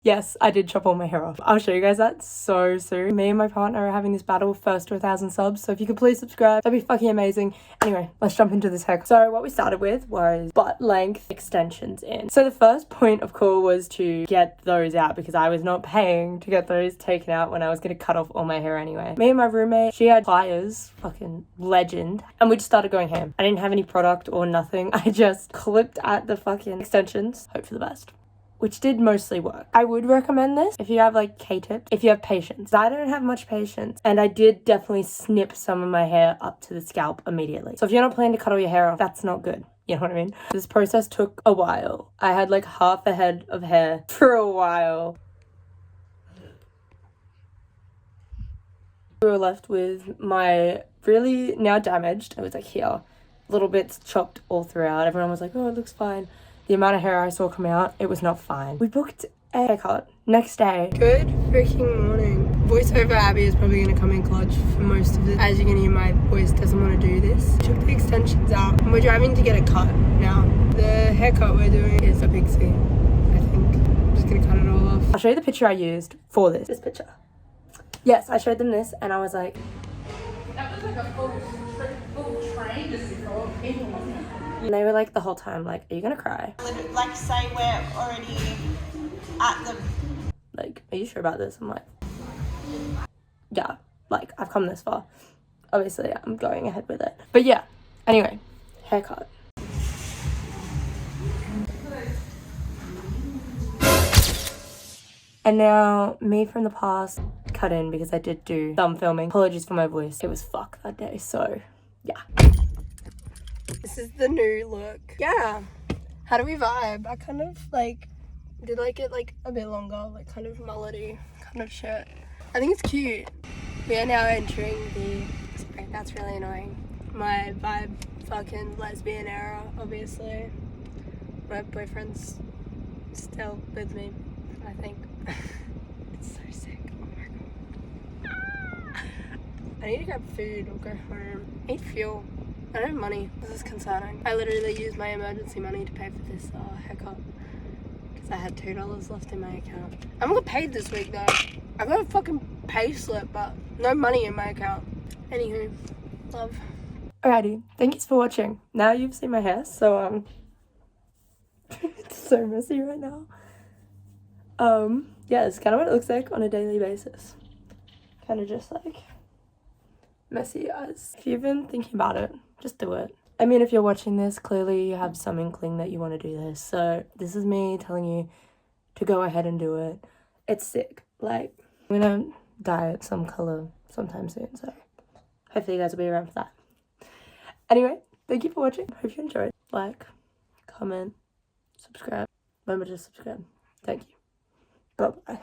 Yes, I did chop all my hair off. I'll show you guys that so soon. Me and my partner are having this battle, first to 1,000 subs, so if you could please subscribe, that'd be fucking amazing. Anyway, let's jump into this haircut. So what we started with was butt length extensions in. So the first point of call was to get those out because I was not paying to get those taken out when I was gonna cut off all my hair anyway. Me and my roommate, she had pliers, fucking legend, and we just started going ham. I didn't have any product or nothing. I just clipped at the fucking extensions, hope for the best, which did mostly work. I would recommend this if you have like K-tips, if you have patience. I don't have much patience, and I did definitely snip some of my hair up to the scalp immediately. So if you're not planning to cut all your hair off, that's not good. You know what I mean? This process took a while. I had like half a head of hair for a while. We were left with my really now damaged, it was like here, little bits chopped all throughout. Everyone was like, oh, it looks fine. The amount of hair I saw come out, it was not fine. We booked a haircut next day. Good freaking morning. Voiceover Abby is probably going to come in clutch for most of it. As you can hear, my voice doesn't want to do this. Took the extensions out and we're driving to get a cut now. The haircut we're doing is a pixie, I think. I'm just going to cut it all off. I'll show you the picture I used for this. This picture. Yes, I showed them this and I was like... That was like a full train just before people. And they were like the whole time like, are you gonna cry? Like say we're already at the... Like, are you sure about this? I'm like, yeah, like I've come this far. Obviously I'm going ahead with it. But yeah, anyway, haircut. And now me from the past cut in because I did do some filming. Apologies for my voice. It was fuck that day, so yeah. This is the new look. Yeah. How do we vibe? I kind of like did like it like a bit longer, like kind of mullety kind of shirt. I think it's cute. We are now entering the, sorry, that's really annoying, my vibe fucking lesbian era, obviously. My boyfriend's still with me, I think. It's so sick. Oh my god. I need to grab food or go home. I need fuel. I don't have money. This is concerning. I literally used my emergency money to pay for this haircut because I had $2 left in my account. I'm gonna pay this week though. I got a fucking pay slip, but no money in my account. Anywho, love. Alrighty, thank you for watching. Now you've seen my hair, so it's so messy right now. Yeah, it's kind of what it looks like on a daily basis. Kind of just like messy as. If you've been thinking about it, just do it. I mean, if you're watching this, clearly you have some inkling that you want to do this. So this is me telling you to go ahead and do it. It's sick. Like, I'm gonna dye it some color sometime soon. So hopefully you guys will be around for that. Anyway, thank you for watching. Hope you enjoyed. Like, comment, subscribe. Remember to subscribe. Thank you. Bye-bye.